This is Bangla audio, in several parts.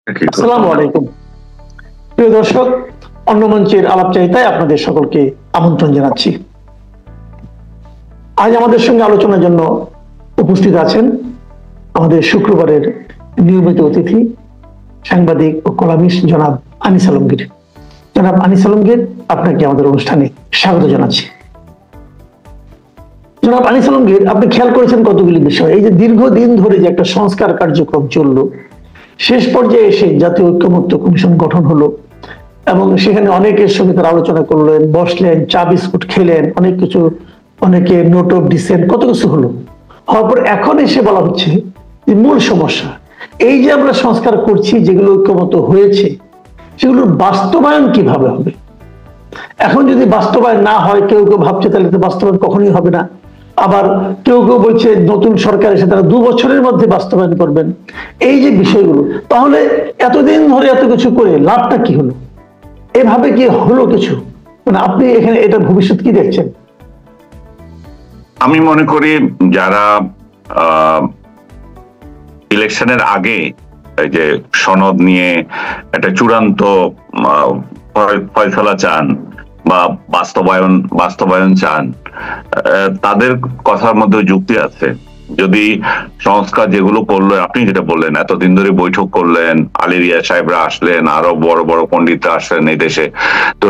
আসসালামু আলাইকুম প্রিয় দর্শক, অন্য মঞ্চের আলাপচারিতায় আপনাদের সকলকে আমন্ত্রণ জানাচ্ছি। আজ আমাদের সঙ্গে আলোচনার জন্য উপস্থিত আছেন আমাদের শুক্রবারের নিয়মিত অতিথি, সাংবাদিক ও কলামিস্ট জনাব আনিস আলমগীর। জনাব আনিস আলমগীর, আপনাকে আমাদের অনুষ্ঠানে স্বাগত জানাচ্ছি। জনাব আনিস আলমগীর, আপনি খেয়াল করেছেন কতগুলি বিষয়। এই যে দীর্ঘদিন ধরে যে একটা সংস্কার কার্যক্রম চললো, শেষ পর্যায়ে এসে জাতীয় ঐক্যমত্য কমিশন গঠন হলো এবং সেখানে অনেকের সঙ্গে তারা আলোচনা করলেন, বসলেন, চা বিস্কুট খেলেন, অনেক কিছু, অনেকে নোট অফ ডিসেন্ট, কত কিছু হলো। হওয়ার পর এখন এসে বলা হচ্ছে যে মূল সমস্যা এই যে আমরা সংস্কার করছি, যেগুলো ঐক্যমত্য হয়েছে সেগুলোর বাস্তবায়ন কিভাবে হবে। এখন যদি বাস্তবায়ন না হয়, কেউ কেউ ভাবছে তাহলে তো বাস্তবায়ন কখনোই হবে না। আবার কেউ কেউ বলছে নতুন সরকার এসে তারা 2 বছরের মধ্যে বাস্তবায়ন করবেন। এই যে বিষয়গুলো, তাহলে এতদিন ধরে এত কিছু করে লাভটা কি হলো? এভাবে কি হলো কিছু? মানে আপনি এখানে এটা ভবিষ্যৎ কি দেখছেন? আমি মনে করি যারা ইলেকশনের আগে এই যে সনদ নিয়ে একটা চূড়ান্ত ফয়সালা চান বা বাস্তবায়ন চান, তাদের কথার মধ্যে যুক্তি আছে। যদি সংস্কার যেগুলো করলো, আপনি যেটা বললেন, এতদিন ধরে বৈঠক করলেন, আলী রিয়াজ সাহেবরা আসলেন, আরো বড় বড় পণ্ডিতরা আসলেন এই দেশে, তো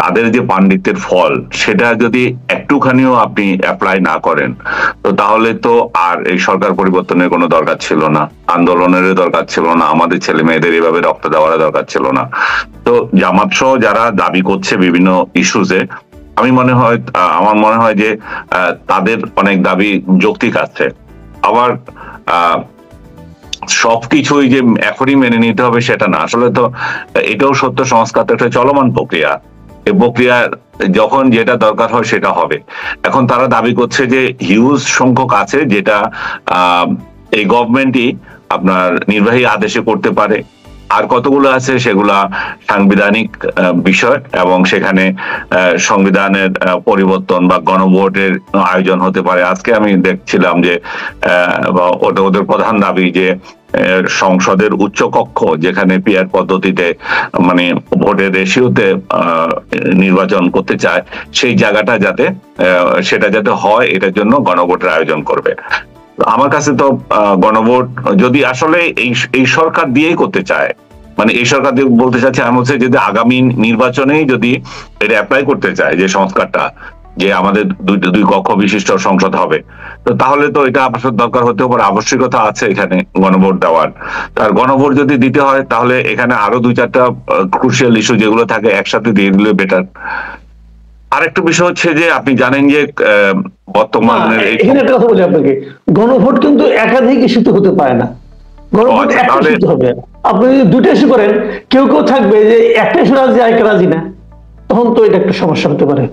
তাদের যে পাণ্ডিত্যের ফল সেটা যদি একটুখানিও আপনি অ্যাপ্লাই না করেন, তো তাহলে তো আর এই সরকার পরিবর্তনের কোনো দরকার ছিল না, আন্দোলনেরও দরকার ছিল না, আমাদের ছেলে মেয়েদের এভাবে রক্ত দেওয়ার দরকার ছিল না। তো জামাত সহ যারা দাবি করছে বিভিন্ন ইস্যুজে, আমার মনে হয় যে তাদের অনেক দাবি যৌক্তিক আছে। আবার সবকিছুই যে এখনই মেনে নিতে হবে সেটা না। আসলে তো এটাও সত্য, সংস্কার তো একটা চলমান প্রক্রিয়া। এই প্রক্রিয়া যখন যেটা দরকার হয় সেটা হবে। এখন তারা দাবি করছে যে হিউজ সংখ্যক আছে যেটা এই গভর্নমেন্টই আপনার নির্বাহী আদেশে করতে পারে, আর কতগুলো আছে সেগুলা সাংবিধানিক বিষয় এবং সেখানে সংবিধানের পরিবর্তন বা গণভোটের আয়োজন হতে পারে। আজকে আমি দেখছিলাম যে ওদের প্রধান দাবি যে সংসদের উচ্চকক্ষ, যেখানে পিআর পদ্ধতিতে মানে ভোটের রেশিওতে নির্বাচন করতে চায়, সেই জায়গাটা সেটা যাতে হয়, এটার জন্য গণভোটের আয়োজন করবে। আমার কাছে তো গণভোট যদি আসলে এই সরকার দিয়েই করতে চায়, মানে এই সরকার দিয়ে বলতে চাচ্ছে, আমি হচ্ছে যদি আগামী নির্বাচনেই যদি এটা অ্যাপ্লাই করতে চায় যে সংস্কারটা, যে আমাদের দুই কক্ষ বিশিষ্ট সংসদ হবে, তো তাহলে তো এটা আবশ্যক দরকার হতে পারে, আবশ্যিকতা আছে এখানে গণভোট দেওয়ার। আর গণভোট যদি দিতে হয় তাহলে এখানে আরো 2-4টা ক্রুশিয়াল ইস্যু যেগুলো থাকে একসাথে দিয়ে দিলে বেটার। আরেকটা বিষয় হচ্ছে যে আপনি জানেন যে বর্তমানে এখানে একটা কথা বলি আপনাকে, গণভোট কিন্তু একাধিক ইস্যুতে হতে পারে না। গণভোট একটা ইস্যুতে হবে। আপনি যদি 2টা ইস্যু করেন, কেউ কেউ থাকবে যে একটা ইস্যু রাজি, আরেকটা রাজি না, তখন তো এটা একটা সমস্যা হতে পারে।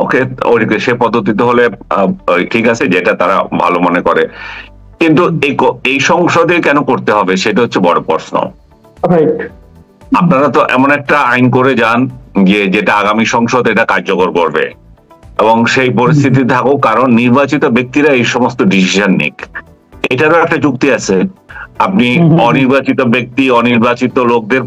ওকে, সে পদ্ধতিতে হলে ঠিক আছে, যেটা তারা ভালো মনে করে। কিন্তু এই সংসদে কেন করতে হবে সেটা হচ্ছে বড় প্রশ্ন। আপনারা তো এমন একটা আইন করে যান যেটা আগামী সংসদ এটা কার্যকর করবে এবং সেই পরিস্থিতি থাকুক, কারণ নির্বাচিত ব্যক্তিরা এই সমস্ত ডিসিশন নিক। এটারও একটা যুক্তি আছে। আপনি অনির্বাচিত ব্যক্তি, অনির্বাচিত লোকদের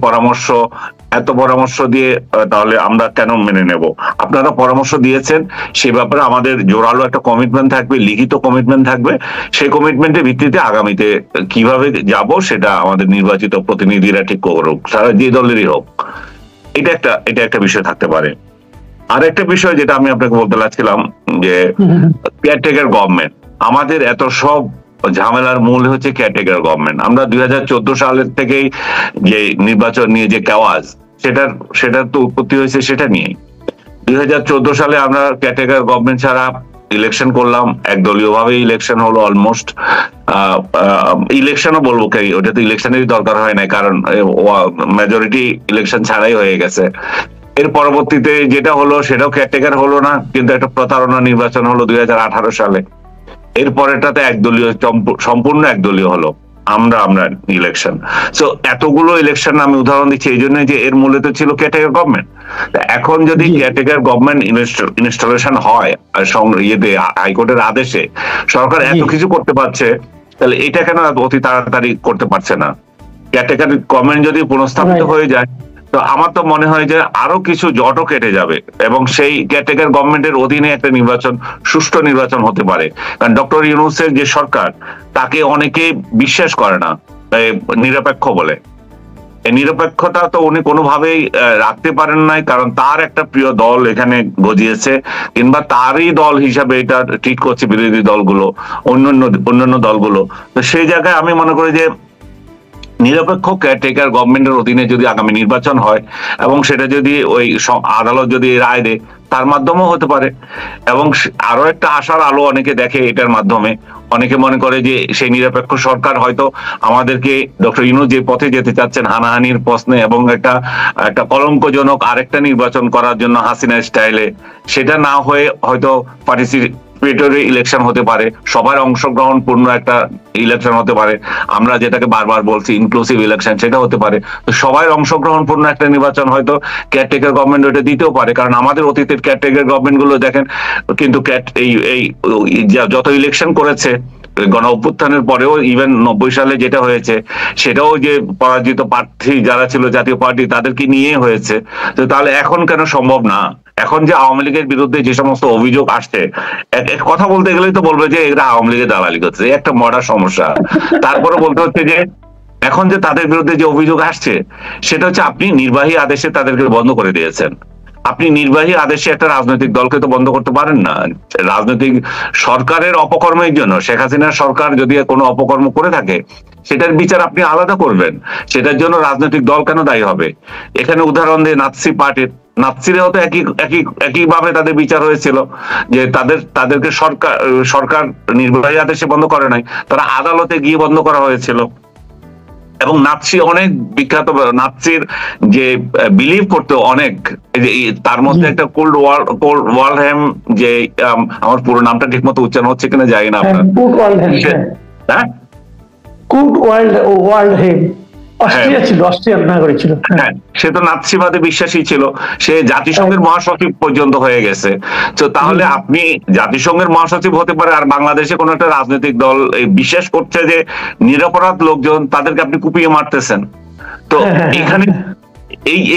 এত পরামর্শ দিয়ে তাহলে আমরা কেন মেনে নেব? আপনারা পরামর্শ দিয়েছেন, সে ব্যাপারে আমাদের জোরালো একটা কমিটমেন্ট থাকবে, লিখিত কমিটমেন্ট থাকবে। সেই কমিটমেন্টের ভিত্তিতে আগামীতে কিভাবে যাব সেটা আমাদের নির্বাচিত প্রতিনিধিরা ঠিক করুক, তারা যে দলেরই হোক। এটা একটা বিষয় থাকতে পারে। আর একটা বিষয় যেটা আমি আপনাকে বলতে লাগছিলাম যে কেয়ারটেকার গভর্নমেন্ট, আমাদের এত সব ঝামেলার মূল হচ্ছে কেয়ারটেকার গভর্নমেন্ট। আমরা 2014 সালের থেকেই যে নির্বাচন নিয়ে যে কেওয়াজ, সেটার তো উৎপত্তি হয়েছে সেটা নিয়ে। 2014 সালে আমরা কেয়ারটেকার গভর্নমেন্ট ছাড়া ইলেকশন করলাম, একদলীয় ভাবে ইলেকশন হলো অলমোস্ট। ইলেকশনও বলবো কি, ওটা তো ইলেকশনেরই দরকার হয় না, কারণ মেজরিটি ইলেকশন ছাড়াই হয়ে গেছে। এর পরবর্তীতে যেটা হলো সেটাও কেয়ারটেকার হলো না, কিন্তু একটা প্রতারণা নির্বাচন হলো 2018 সালে। এরপরেটাতে সম্পূর্ণ একদলীয় হলো, আমরা ইলেকশন। সো এতগুলো ইলেকশন আমি উদাহরণ দিচ্ছি এই জন্য যে এর মূলে তো ছিল কেয়ারটেকার গভর্নমেন্ট। এখন যদি কেয়ারটেকার গভর্নমেন্ট ইনস্টলেশন হয় হাইকোর্টের আদেশে, সরকার এত কিছু করতে পারছে, তাহলে এটা কেন অতি তাড়াতাড়ি করতে পারছে না? কেয়ারটেকার গভর্নমেন্ট যদি পুনঃস্থাপিত হয়ে যায়, তো আমার তো মনে হয় যে আরো কিছু জটও কেটে যাবে এবং সেই কেয়ারটেকার গভর্নমেন্টের অধীনে একটা নির্বাচন, সুষ্ঠু নির্বাচন হতে পারে। কারণ ডক্টর ইউনূসের যে সরকার, তাকে অনেকে বিশ্বাস করে না নিরপেক্ষ বলে। এই নিরপেক্ষতা তো উনি কোনোভাবেই রাখতে পারেন নাই, কারণ তার একটা প্রিয় দল এখানে গজিয়েছে, কিংবা তারই দল হিসাবে এটা ট্রিট করছে বিরোধী দলগুলো, অন্যান্য দলগুলো। তো সেই জায়গায় আমি মনে করি যে নিরপেক্ষ কেয়ারটেকার গভর্নমেন্টের অধীনে যদি আগামী নির্বাচন হয় এবং সেটা যদি ওই আদালত যদি রায় দেয়, তার মাধ্যমেও হতে পারে। এবং আরো একটা আশার আলো অনেকে দেখে এটার মাধ্যমে, অনেকে মনে করে যে সেই নিরপেক্ষ সরকার হয়তো আমাদেরকে ডক্টর ইউনূস যে পথে যেতে চাচ্ছেন হানাহানির প্রশ্নে এবং একটা কলঙ্কজনক আরেকটা নির্বাচন করার জন্য হাসিনা স্টাইলে, সেটা না হয়ে হয়তো পার্টিসিপেটরি ইলেকশন হতে পারে, সবার অংশগ্রহণপূর্ণ একটা ইলেকশন হতে পারে, আমরা যেটাকে বারবার বলছি ইনক্লুসিভ ইলেকশন, সেটা হতে পারে। তো সবার অংশগ্রহণপূর্ণ একটা নির্বাচন হয়তো কেয়ারটেকার গভর্নমেন্ট ওটা দিতেও পারে। কারণ আমাদের অতীতের কেয়ারটেকার গভর্নমেন্ট গুলো দেখেন, কিন্তু এই যত ইলেকশন করেছে গণ অভ্যুত্থানের পরেও, ইভেন 90 সালে যেটা হয়েছে, সেটাও যে পরাজিত প্রার্থী যারা ছিল জাতীয় পার্টি, তাদেরকে নিয়ে হয়েছে। তো তাহলে এখন কেন সম্ভব না? এখন যে আওয়ামী লীগের বিরুদ্ধে যে সমস্ত অভিযোগ আসছে, এক কথা বলতে গেলেই তো বলবে যে এরা আওয়ামী লীগের দালালি করছে, একটা মডার সমস্যা। তারপরে বলতে হচ্ছে যে এখন যে তাদের বিরুদ্ধে যে অভিযোগ আসছে, সেটা হচ্ছে আপনি নির্বাহী আদেশে তাদেরকে বন্ধ করে দিয়েছেন। আপনি নির্বাহী আদেশে একটা রাজনৈতিক দলকে তো বন্ধ করতে পারেন না। রাজনৈতিক সরকারের অপকর্মের জন্য, শেখ হাসিনার সরকার যদি কোনো অপকর্ম করে থাকে, সেটার বিচার আপনি আলাদা করবেন। সেটার জন্য রাজনৈতিক দল কেন দায়ী হবে? এখানে উদাহরণ দিয়ে নাৎসি পার্টির, নাৎসিরেও তো একইভাবে তাদের বিচার হয়েছিল যে তাদেরকে সরকার নির্বাহী আদেশে বন্ধ করে নাই, তারা আদালতে গিয়ে বন্ধ করা হয়েছিল। এবং নাৎসি অনেক বিখ্যাত, নাৎসির যে বিলিভ করতে অনেক, তার মধ্যে একটা কোল্ড ওয়ালহেম, যে আমার পুরো নামটা ঠিক মতো উচ্চারণ হচ্ছে কিনা জানি না আপনার, হ্যাঁ হ্যাঁ, সে তো নাৎসিবাদে বিশ্বাসী ছিল, সে জাতিসংঘের মহাসচিব পর্যন্ত হয়ে গেছে। তো তাহলে আপনি জাতিসংঘের মহাসচিব হতে পারে, আর বাংলাদেশে কোন একটা রাজনৈতিক দল বিশ্বাস করছে যে নিরপরাধ লোকজন, তাদেরকে আপনি কুপিয়ে মারতেছেন। তো এখানে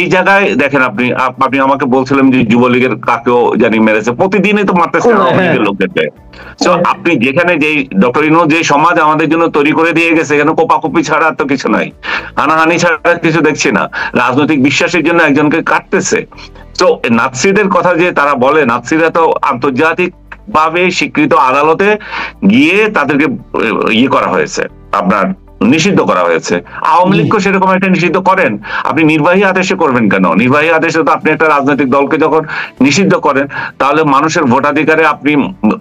এই জায়গায় দেখেন, আপনি আমাকে বলছিলেন যে যুবলীগের কাকেও জানি মেরেছে, প্রতিদিনই তো মারতেছেন আওয়ামী লীগের লোকদেরকে। তো আপনি যেখানে যে ডক্টর ইউনূস যে সমাজ আমাদের জন্য তৈরি করে দিয়ে গেছে, এখানে কোপাকুপি ছাড়া তো কিছু নাই, হানাহানি ছাড়া কিছু দেখছি না। রাজনৈতিক বিশ্বাসের জন্য একজনকে কাটতেছে। তো নাৎসিদের কথা যে তারা বলে, নাৎসিরা তো আন্তর্জাতিক ভাবে স্বীকৃত আদালতে গিয়ে তাদেরকে করা হয়েছে, আপনার নিষিদ্ধ করা হয়েছে। আওয়ামী লীগকে সেরকম একটা নিষিদ্ধ করেন, আপনি নির্বাহী আদেশে করবেন কেন? নির্বাহী আদেশে তো আপনি একটা রাজনৈতিক দলকে যখন নিষিদ্ধ করেন, তাহলে মানুষের ভোটাধিকারে আপনি,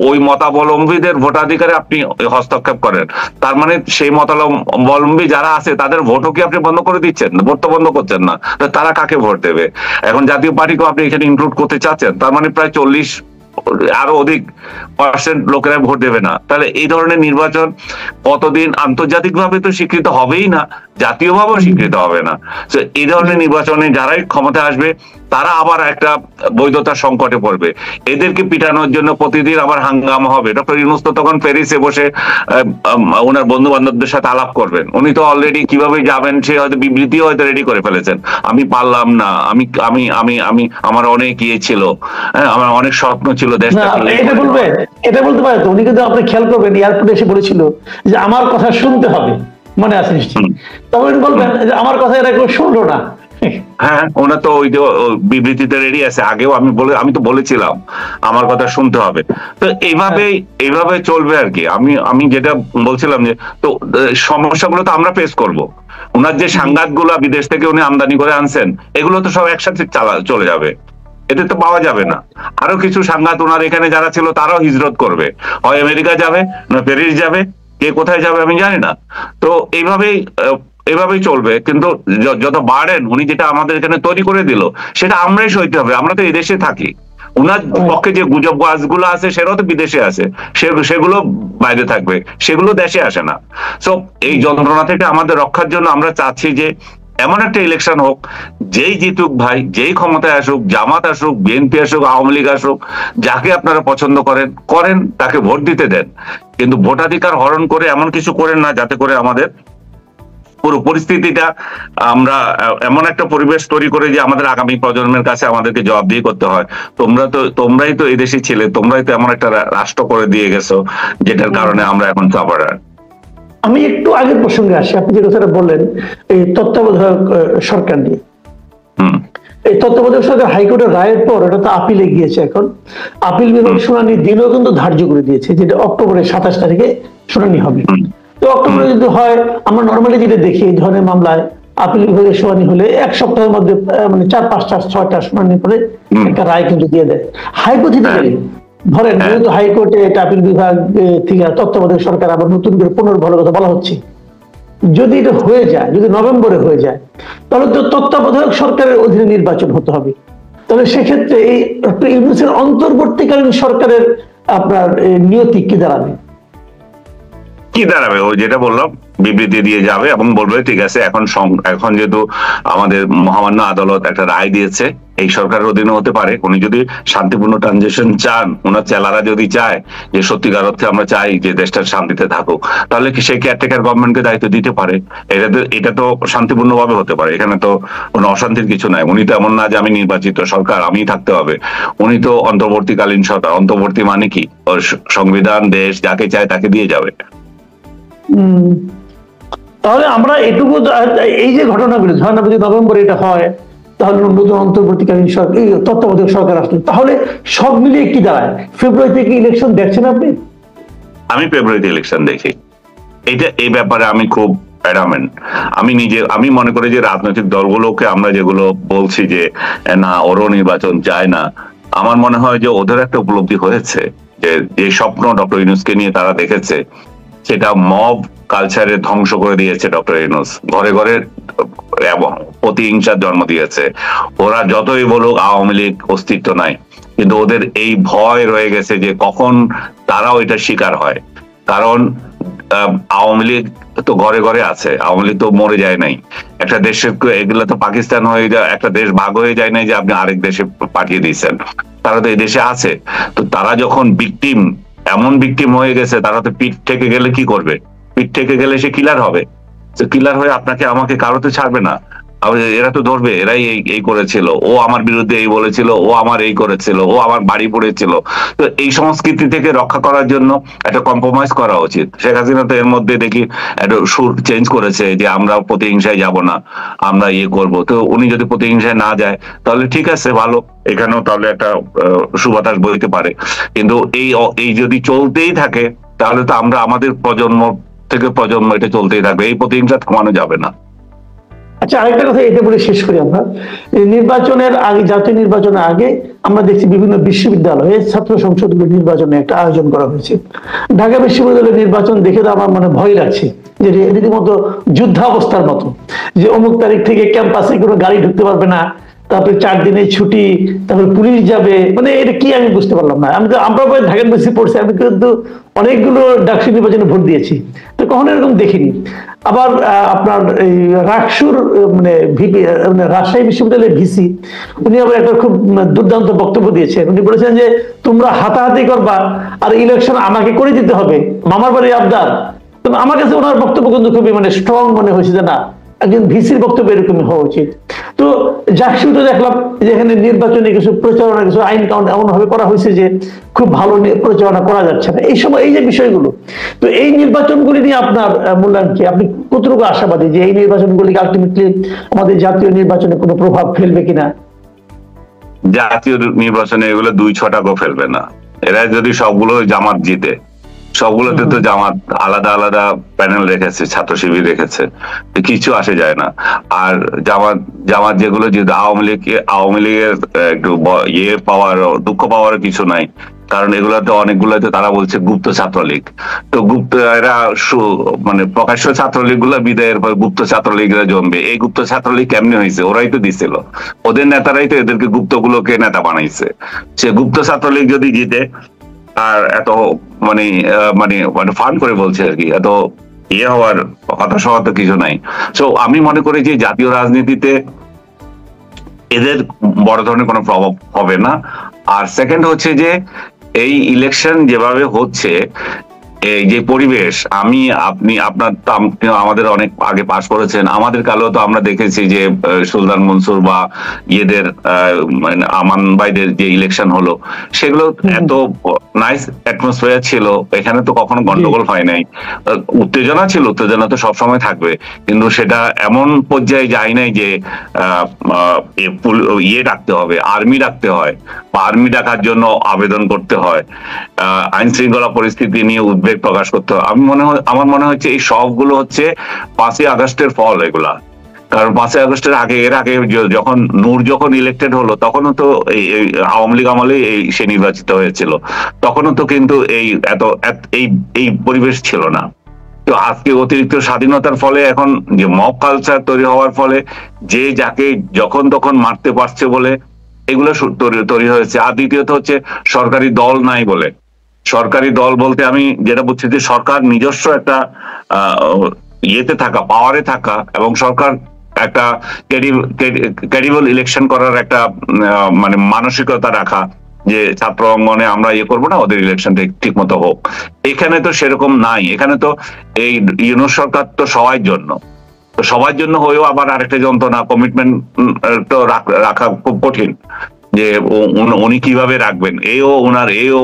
ওই মতাবলম্বীদের ভোটাধিকারে আপনি হস্তক্ষেপ করেন। তার মানে সেই মতাবলম্বী যারা আছে তাদের ভোটও কি আপনি বন্ধ করে দিচ্ছেন? ভোট তো বন্ধ করছেন না, তারা কাকে ভোট দেবে? এখন জাতীয় পার্টিকেও আপনি এখানে ইনক্লুড করতে চাচ্ছেন, তার মানে প্রায় 40 আরো অধিক % লোকেরা ভোট দেবে না। তাহলে এই ধরনের নির্বাচন কতদিন আন্তর্জাতিক ভাবে তো স্বীকৃত হবেই না, জাতীয় ভাবেও স্বীকৃত হবে না। তো এই ধরনের নির্বাচনে যারাই ক্ষমতা আসবে, তারা আবার একটা বৈধতার সংকটে পড়বে। এদেরকে পিটানোর জন্য প্রতিদিন আবার হাঙ্গামা হবে। ডক্টর ইউনূস তো তখন প্যারিসে বসে ওনার বন্ধু বান্ধবদের সাথে আলাপ করবেন। উনি তো অলরেডি কিভাবে যাবেন সে হয়তো বিবৃতিও হয়তো রেডি করে ফেলেছেন, আমি পারলাম না, আমি আমি আমি আমি আমার অনেক ছিল, হ্যাঁ, আমার অনেক স্বপ্ন ছিল দেশটা। এটা বলতে পারে তো উনি, কিন্তু আপনি খেয়াল করবেন এয়ারপোর্টে এসে বলেছিল যে আমার কথা শুনতে হবে, মনে আছে নিশ্চয়ই? তখন বলবেন যে আমার কথা এরা কেউ শুনলো না। হ্যাঁ, ওনা তো ওই বিবৃতিতে রেডি আছে, আগেও আমি তো বলেছিলাম আমার কথা শুনতে হবে। তো এইভাবে চলবে আর কি। আমি যেটা বলছিলাম যে, তো সমস্যাগুলো তো আমরা ফেস করব। ওনার যে সাংঘাত গুলা বিদেশ থেকে উনি আমদানি করে আনছেন, এগুলো তো সব একসাথে চলে যাবে, এতে তো পাওয়া যাবে না। আরো কিছু সাংঘাত ওনার এখানে যারা ছিল তারাও হিজরত করবে, হয় আমেরিকা যাবে, না প্যারিস যাবে, কে কোথায় যাবে আমি জানি না। তো এইভাবেই চলবে। কিন্তু যত বাড়েন, উনি যেটা আমাদের এখানে তৈরি করে দিল, সেটা আমরাই সইতে হবে। আমরা তো এই দেশে থাকি। উনার পক্ষে যে গুজব গাছগুলো আছে, সেটাও তো বিদেশে আছে, সেগুলো বাইরে থাকবে, সেগুলো দেশে আসে না। তো এই যন্ত্রণা থেকে আমাদের রক্ষার জন্য আমরা চাচ্ছি যে এমন একটা ইলেকশন হোক, যেই জিতুক ভাই, যেই ক্ষমতায় আসুক, জামাত আসুক, বিএনপি আসুক, আওয়ামী লীগ আসুক, যাকে আপনারা পছন্দ করেন তাকে ভোট দিতে দেন। কিন্তু ভোটাধিকার হরণ করে এমন কিছু করেন না যাতে করে আমাদের পুরো পরিস্থিতিটা আমরা এমন একটা পরিবেশ তৈরি করে যে আমাদের আগামী প্রজন্মের কাছে আমাদেরকে জবাবদিহি করতে হয়। তোমরাই তো এই দেশে ছিলে, তোমরাই তো এমন একটা রাষ্ট্র করে দিয়ে গেছো যেটার কারণে আমরা এখন সাফারার। আমি একটু আগের প্রসঙ্গে আসি, আপনি যে কথাটা বললেন এই তত্ত্বাবধায়ক সরকার নিয়ে। এই তত্ত্বাবধায়ক সরকার হাইকোর্টের রায়ের পর এটা তো আপিলে গিয়েছে, এখন আপিল বিভাগ শুনানির দিনও কিন্তু ধার্য করে দিয়েছে, যেটা অক্টোবরের 27 তারিখে শুনানি হবে। তো অক্টোবরে যদি হয়, আমরা নর্মালি যেটা দেখি এই ধরনের মামলায় আপিল বিভাগের শুনানি হলে 1 সপ্তাহের মধ্যে মানে 4-5টা 6টা শুনানি করে একটা রায় কিন্তু দিয়ে দেয়। হাইপোথেটিক্যালি ধরেন যেহেতু হাইকোর্টে এটা আপিল বিভাগ থেকে তত্ত্বাবধায়ক সরকার আবার নতুন করে পুনর্বহালের কথা বলা হচ্ছে, যদি এটা হয়ে যায়, যদি নভেম্বরে হয়ে যায়, তাহলে তো তত্ত্বাবধায়ক সরকারের অধীনে নির্বাচন হতে হবে। তাহলে সেক্ষেত্রে এই ডক্টর ইউনূসের অন্তর্বর্তীকালীন সরকারের আপনার নিয়তি কি দাঁড়াবে? ও যেটা বললাম, বিবৃতি দিয়ে যাবে এবং বলবে ঠিক আছে এখন যেহেতু আমাদের মহামান্য আদালত একটা রায় দিয়েছে, এই সরকারের অধীনে হতে পারে। উনি যদি শান্তিপূর্ণ ট্রানজিশন চান, ওনার চেলারা যদি চায় যে সত্যিকার অর্থে আমরা চাই যে দেশটা শান্তিতে থাকুক, তাহলে কি সে কেয়ারটেকার গভর্নমেন্টকে দায়িত্ব দিতে পারে। এটা তো শান্তিপূর্ণ ভাবে হতে পারে, এখানে তো কোনো অশান্তির কিছু নাই। উনি তো এমন না যে আমি নির্বাচিত সরকার, আমিই থাকতে হবে। উনি তো অন্তর্বর্তীকালীন সরকার। অন্তর্বর্তী মানে কি, সংবিধান দেশ যাকে চায় তাকে দিয়ে যাবে। তাহলে আমরা এটুকু, এই যে ঘটনাগুলো ধরেন যদি নভেম্বরে এটা হয়, তাহলে নতুন অন্তর্বর্তীকালীন সরকার, তত্ত্বাবধায়ক সরকার আসলে, তাহলে সব মিলিয়ে কি দাঁড়ায়? ফেব্রুয়ারিতে কি ইলেকশন দেখছেন আপনি? আমি ফেব্রুয়ারিতে ইলেকশন দেখি। এই ব্যাপারে আমি খুব অ্যাডামেন্ট। আমি মনে করি যে রাজনৈতিক দলগুলোকে আমরা যেগুলো বলছি যে না ওরও নির্বাচন চায় না, আমার মনে হয় যে ওদের একটা উপলব্ধি হয়েছে যে স্বপ্ন ডক্টর ইউনূসকে নিয়ে তারা দেখেছে, সেটা মব কালচারে ধ্বংস করে দিয়েছে ডক্টর ইউনূস। ঘরে ঘরে প্রতিহিংসার জন্ম দিয়েছে। ওরা যতই বলুক আওয়ামী লীগ অস্তিত্ব নাই, কিন্তু ওদের এই ভয় রয়ে গেছে যে কখন তারাও এটা শিকার হয়। কারণ আওয়ামী লীগ তো ঘরে ঘরে আছে, আওয়ামী লীগ তো মরে যায় নাই। একটা দেশে এগুলো তো পাকিস্তান হয়ে যায়, একটা দেশ ভাগ হয়ে যায় নাই যে আপনি আরেক দেশে পাঠিয়ে দিয়েছেন। তারা তো এই দেশে আছে। তো তারা যখন ভিকটিম, এমন ভিকটিম হয়ে গেছে, তারা তো পিঠ থেকে গেলে কি করবে? পিঠ থেকে গেলে সে কিলার হবে। কিলার হয়ে আপনাকে আমাকে কারোতে ছাড়বে না। এরা তো ধরবে, এরাই এই করেছিল, ও আমার বিরুদ্ধে এই বলেছিল, ও আমার এই করেছিল, ও আমার বাড়ি পড়েছিল। তো এই সংস্কৃতি থেকে রক্ষা করার জন্য একটা কম্প্রোমাইজ করা উচিত। শেখ হাসিনা তো এর মধ্যে দেখি একটা সুর চেঞ্জ করেছে যে আমরা প্রতিহিংসায় যাব না, আমরা করব। তো উনি যদি প্রতিহিংসায় না যায় তাহলে ঠিক আছে, ভালো, এখানেও তাহলে একটা সুবাতাস বইতে পারে। কিন্তু এই যদি চলতেই থাকে তাহলে তো আমরা আমাদের প্রজন্ম থেকে প্রজন্ম এটা চলতেই থাকবে, এই প্রতিহিংসা থামানো যাবে না। আচ্ছা, আরেকটা কথা এটা বলে শেষ করি। আমরা নির্বাচনের আগে, জাতীয় নির্বাচনের আগে আমরা দেখছি বিভিন্ন বিশ্ববিদ্যালয়ে ছাত্র সংসদগুলোর নির্বাচনে একটা আয়োজন করা হয়েছে। ঢাকা বিশ্ববিদ্যালয়ের নির্বাচন দেখে তো আমার মানে ভয় লাগছে, যে রীতিমতো যুদ্ধাবস্থার মতো, যে অমুক তারিখ থেকে ক্যাম্পাসে কোনো গাড়ি ঢুকতে পারবে না, তারপরে 4 দিনের ছুটি, তারপরে পুলিশ যাবে, মানে এটা কি আমি বুঝতে পারলাম না। আমরা ঢাকা ইউনিভার্সিটি পড়ছি, আমি কিন্তু অনেকগুলো ডাকসু নির্বাচনে ভোট দিয়েছি, তো কখনো এরকম দেখিনি। আবার আপনার এই রাকসুর মানে ভিপি, মানে রাজশাহী বিশ্ববিদ্যালয়ের ভিসি, উনি আবার একটা খুব দুর্দান্ত বক্তব্য দিয়েছেন। উনি বলেছেন যে তোমরা হাতাহাতি করবা আর ইলেকশন আমাকে করে দিতে হবে, মামার বাড়ি আবদার। আমার কাছে ওনার বক্তব্য কিন্তু খুবই মানে স্ট্রং মনে হয়েছে, যে না, একজন ভিসির বক্তব্য এরকমই হওয়া উচিত। তো জাকসুতে দেখলাম যেখানে নির্বাচনে কিছু প্রচারণা, কিছু আইন কাউন্ট এমন ভাবে করা হয়েছে যে খুব ভালো প্রচারণা করা যাচ্ছে না এই সময়, এই যে বিষয়গুলো। তো এই নির্বাচনগুলি নিয়ে আপনার মূল্যায়ন কি? আপনি কতটুকু আশাবাদী যে এই নির্বাচনগুলি আলটিমেটলি আমাদের জাতীয় নির্বাচনে কোনো প্রভাব ফেলবে কিনা? জাতীয় নির্বাচনে এগুলো 2-6টাও ফেলবে না। এরা যদি সবগুলো জামাত জিতে, সবগুলোতে তো জামাত আলাদা আলাদা প্যানেল রেখেছে, ছাত্র শিবির রেখেছে, কিছু আসে যায় না। আর জামাত যেগুলো যেহেতু আওয়ামী লীগের একটু পাওয়ার, দুঃখ পাওয়ার কিছু নাই, কারণ এগুলোতে অনেকগুলোতে তারা বলছে গুপ্ত ছাত্রলীগ। তো এরা মানে প্রকাশ্য ছাত্রলীগ গুলা বিদায়ের পর গুপ্ত ছাত্রলীগরা জমবে। এই গুপ্ত ছাত্রলীগ কেমনি হয়েছে? ওরাই তো দিছিল, ওদের নেতারাই তো এদেরকে গুপ্ত গুলোকে নেতা বানাইছে। সে গুপ্ত ছাত্রলীগ যদি জিতে, আর এত মানে মানে মানে ফান করে বলছে আর কি, এত হওয়ার হতাশ হওয়ার তো কিছু নাই। সো আমি মনে করি যে জাতীয় রাজনীতিতে এদের বড় ধরনের কোনো প্রভাব হবে না। আর সেকেন্ড হচ্ছে যে এই ইলেকশন যেভাবে হচ্ছে, এই যে পরিবেশ, আপনি আমাদের অনেক আগে পাশ করেছেন, আমাদের কালেও তো আমরা দেখেছি যে সুলতান মনসুর বা ইয়েদের মানে আমান ভাইদের যে ইলেকশন হলো, সেগুলো এত নাইস অ্যাটমসফিয়ার ছিল, এখানে তো কখনো গন্ডগোল হয় নাই। উত্তেজনা ছিল, উত্তেজনা তো সবসময় থাকবে, কিন্তু সেটা এমন পর্যায়ে যায় নাই যে ইয়ে ডাকতে হবে, আর্মি ডাকতে হয় বা আর্মি ডাকার জন্য আবেদন করতে হয়, আইন শৃঙ্খলা পরিস্থিতি নিয়ে উদ্বেগ প্রকাশ করতে হয়। আমার মনে হচ্ছে এই সবগুলো হচ্ছে 5ই আগস্টের ফল এগুলা। কারণ 5ই আগস্টের এর আগে যখন নূর ইলেক্টেড হলো, তখনও তো এই আওয়ামী লীগ আমলে সে নির্বাচিত হয়েছিল, তখনও তো কিন্তু এই পরিবেশ ছিল না। তো আজকে অতিরিক্ত স্বাধীনতার ফলে এখন যে মব কালচার তৈরি হওয়ার ফলে যে যাকে যখন তখন মারতে পারছে বলে এগুলো তৈরি হয়েছে। আর দ্বিতীয়ত হচ্ছে সরকারি দল নাই বলে। সরকারি দল বলতে আমি যেটা বুঝছি যে সরকার নিজস্ব একটা ইয়েতে থাকা, পাওয়ারে থাকা, এবং সরকার একটা ক্রেডিবল ইলেকশন করার একটা মানে মানসিকতা রাখা, যে ছাত্র অঙ্গনে আমরা ইয়ে করবো না, ওদের ইলেকশন ঠিক মতো হোক। এখানে তো সেরকম নাই। এখানে তো এই ইউনূস সরকার তো সবার জন্য হয়েও আবার আরেকটা যন্ত্রণা, কমিটমেন্ট তো রাখা খুব কঠিন, যে উনি কিভাবে রাখবেন। এও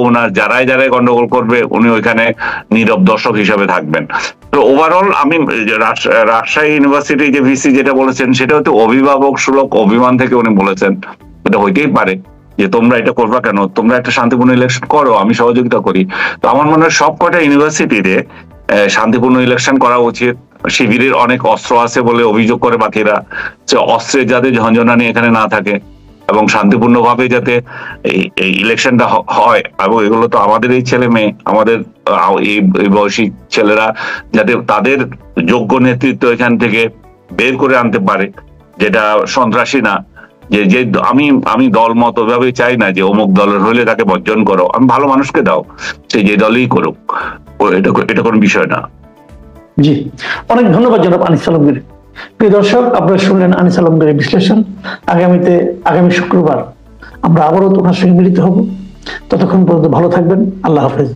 ওনার যারাই গন্ডগোল করবে উনি ওইখানে নীরব দর্শক হিসাবে থাকবেন। তো ওভারঅল আমি রাজশাহী ইউনিভার্সিটি যে ভিসি যেটা বলেছেন, সেটা হয়তো অভিভাবক সুলভ অভিমান থেকে উনি বলেছেন। এটা হইতেই পারে যে তোমরা এটা করবা কেন, তোমরা একটা শান্তিপূর্ণ ইলেকশন করো, আমি সহযোগিতা করি। তো আমার মনে হয় সবকটা ইউনিভার্সিটিতে শান্তিপূর্ণ ইলেকশন করা উচিত। শিবিরের অনেক অস্ত্র আছে বলে অভিযোগ করে বাকিরা, যে অস্ত্রের যাতে ঝঞ্ঝনানি এখানে না থাকে এবং শান্তিপূর্ণভাবে যাতে এই ইলেকশনটা হয়। এবং এগুলো তো আমাদের এই ছেলে মেয়ে, আমাদের এই বয়সী ছেলেরা যাতে তাদের যোগ্য নেতৃত্ব এখান থেকে বের করে আনতে পারে, যেটা সন্ত্রাসী না। যে আমি দল মত ওইভাবে চাই না যে অমুক দলের হইলে তাকে বর্জন করো, আমি ভালো মানুষকে দাও, সে যে দলই করুক, এটা কোনো বিষয় না। জি, অনেক ধন্যবাদ জনাব আনিস আলমগীর। প্রিয় দর্শক, আপনারা শুনলেন আনিস আলমগীরের বিশ্লেষণ। আগামী শুক্রবার আমরা আবারও তোমার সঙ্গে মিলিত হব। ততক্ষণ পর্যন্ত ভালো থাকবেন। আল্লাহ হাফেজ।